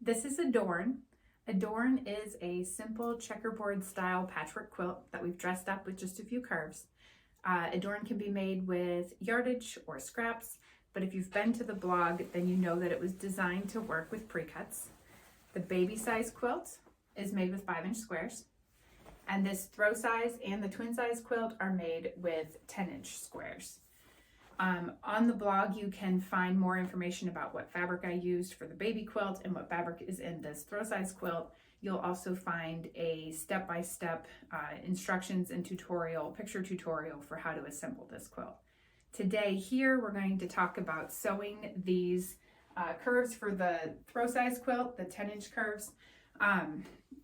This is Adorn. Adorn is a simple checkerboard style patchwork quilt that we've dressed up with just a few curves. Adorn can be made with yardage or scraps, but if you've been to the blog, then you know that it was designed to work with pre-cuts. The baby size quilt is made with 5-inch squares, and this throw size and the twin size quilt are made with 10-inch squares. On the blog, you can find more information about what fabric I used for the baby quilt and what fabric is in this throw size quilt. You'll also find a step-by-step instructions and picture tutorial for how to assemble this quilt. Today here, we're going to talk about sewing these curves for the throw size quilt, the 10-inch curves.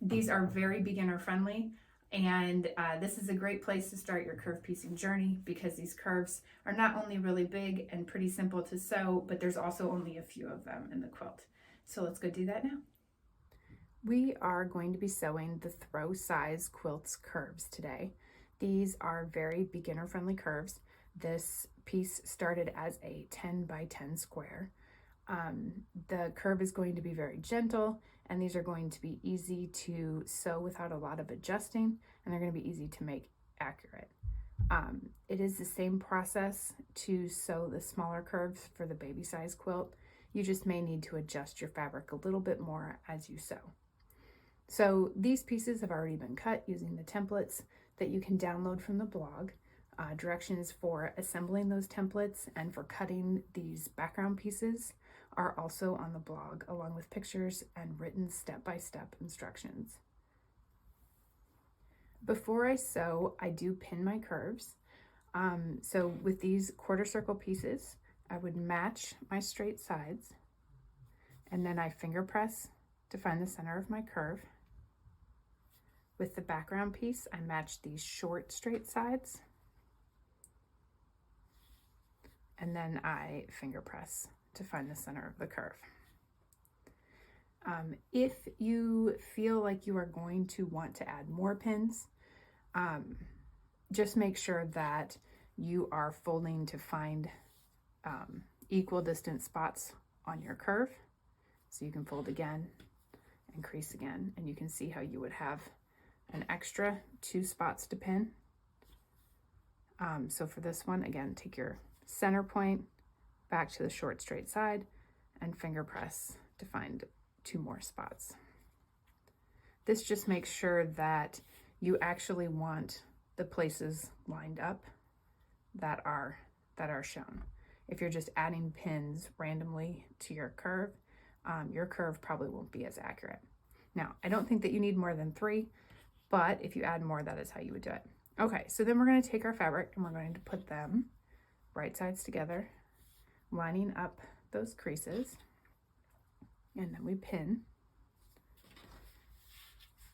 These are very beginner friendly. And this is a great place to start your curve piecing journey because these curves are not only really big and pretty simple to sew, but there's also only a few of them in the quilt. So let's go do that now. We are going to be sewing the throw size quilt's curves today. These are very beginner friendly curves. This piece started as a 10 by 10 square. The curve is going to be very gentle, and these are going to be easy to sew without a lot of adjusting, and they're going to be easy to make accurate. It is the same process to sew the smaller curves for the baby size quilt. You just may need to adjust your fabric a little bit more as you sew. So these pieces have already been cut using the templates that you can download from the blog. Directions for assembling those templates and for cutting these background pieces are also on the blog, along with pictures and written step-by-step instructions. Before I sew, I do pin my curves. So with these quarter circle pieces, I would match my straight sides, and then I finger press to find the center of my curve. With the background piece, I match these short straight sides, and then I finger press to find the center of the curve. If you feel like you are going to want to add more pins, just make sure that you are folding to find equal distance spots on your curve. So you can fold again and crease again, and you can see how you would have an extra 2 spots to pin. So for this one, again, take your center point back to the short straight side and finger press to find 2 more spots. This just makes sure that you actually want the places lined up that are shown. If you're just adding pins randomly to your curve probably won't be as accurate. Now, I don't think that you need more than 3, but if you add more, that is how you would do it. Okay, so then we're going to take our fabric and we're going to put them right sides together, lining up those creases, and then we pin.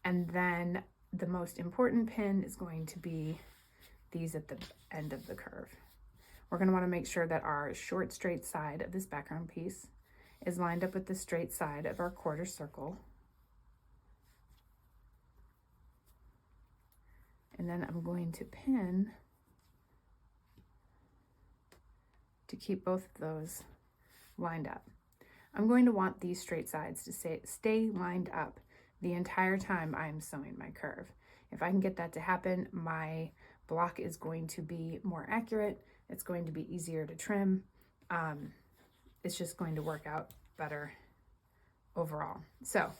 And then the most important pin is going to be these at the end of the curve. We're going to want to make sure that our short straight side of this background piece is lined up with the straight side of our quarter circle. And then I'm going to pin to keep both of those lined up. I'm going to want these straight sides to stay lined up the entire time I'm sewing my curve. If I can get that to happen, my block is going to be more accurate. It's going to be easier to trim. It's just going to work out better overall. So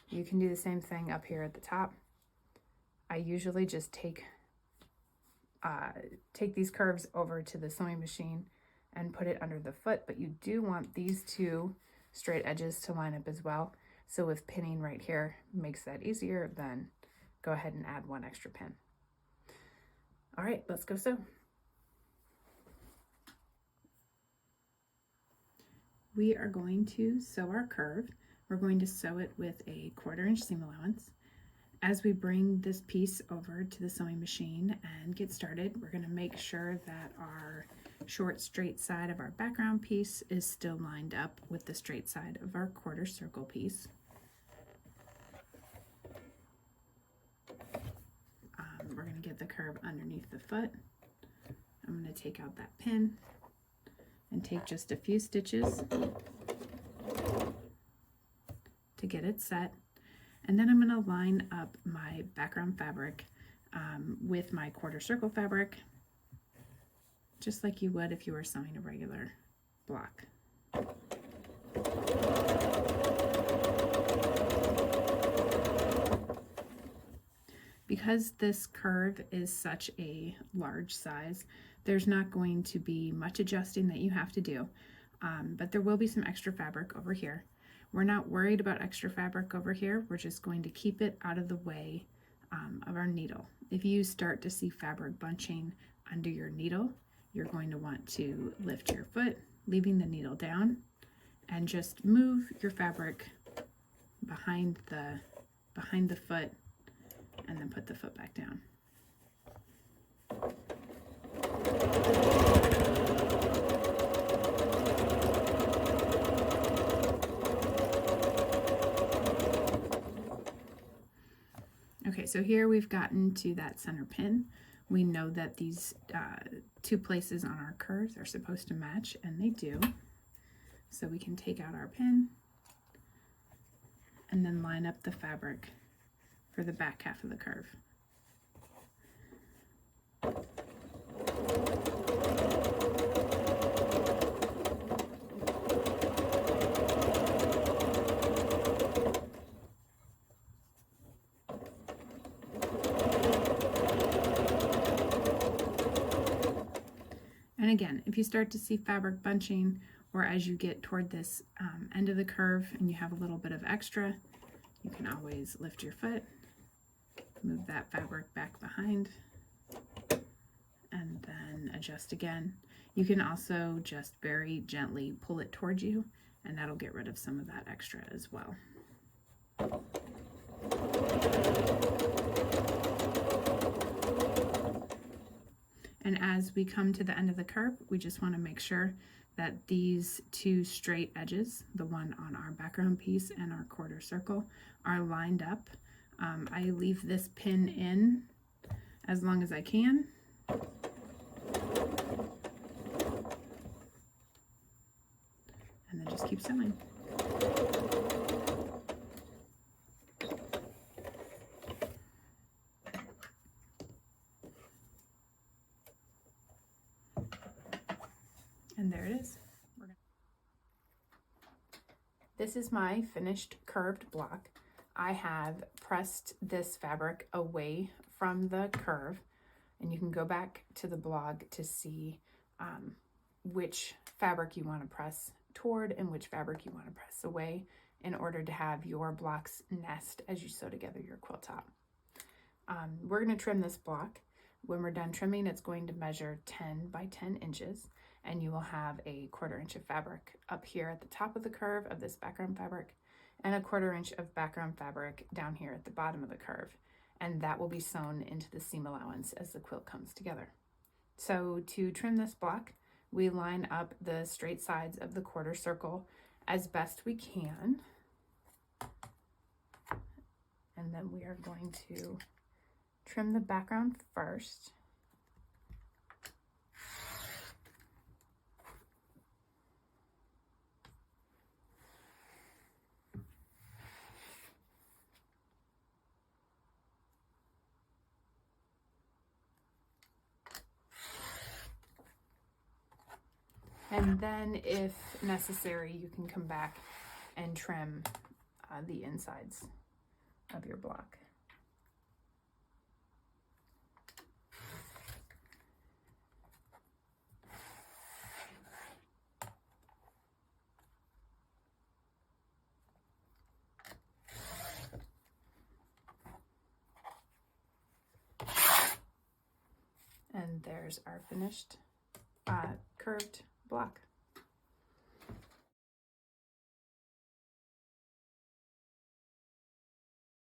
you can do the same thing up here at the top. I usually just take these curves over to the sewing machine and put it under the foot, but you do want these 2 straight edges to line up as well. So if pinning right here makes that easier, then go ahead and add 1 extra pin. All right, let's go sew. We are going to sew our curve. We're going to sew it with a 1/4 inch seam allowance. As we bring this piece over to the sewing machine and get started, we're going to make sure that our short straight side of our background piece is still lined up with the straight side of our quarter circle piece. We're going to get the curve underneath the foot. I'm going to take out that pin and take just a few stitches to get it set. And then I'm going to line up my background fabric with my quarter circle fabric, just like you would if you were sewing a regular block. Because this curve is such a large size, there's not going to be much adjusting that you have to do, but there will be some extra fabric over here. We're not worried about extra fabric over here. We're just going to keep it out of the way of our needle. If you start to see fabric bunching under your needle, you're going to want to lift your foot, leaving the needle down, and just move your fabric behind the foot, and then put the foot back down. Okay, so here we've gotten to that center pin. We know that these two places on our curves are supposed to match, and they do. So we can take out our pin and then line up the fabric for the back half of the curve. And again, if you start to see fabric bunching, or as you get toward this end of the curve and you have a little bit of extra, you can always lift your foot, move that fabric back behind, and then adjust again. You can also just very gently pull it towards you, and that'll get rid of some of that extra as well. And as we come to the end of the curve, we just want to make sure that these two straight edges, the one on our background piece and our quarter circle, are lined up. I leave this pin in as long as I can. And then just keep sewing. And there it is. This is my finished curved block. I have pressed this fabric away from the curve, and you can go back to the blog to see which fabric you want to press toward and which fabric you want to press away in order to have your blocks nest as you sew together your quilt top. We're going to trim this block. When we're done trimming, it's going to measure 10 by 10 inches, and you will have a 1/4 inch of fabric up here at the top of the curve of this background fabric, and a 1/4 inch of background fabric down here at the bottom of the curve, and that will be sewn into the seam allowance as the quilt comes together. So to trim this block, we line up the straight sides of the quarter circle as best we can, and then we are going to trim the background first. And then, if necessary, you can come back and trim the insides of your block. And there's our finished curved block.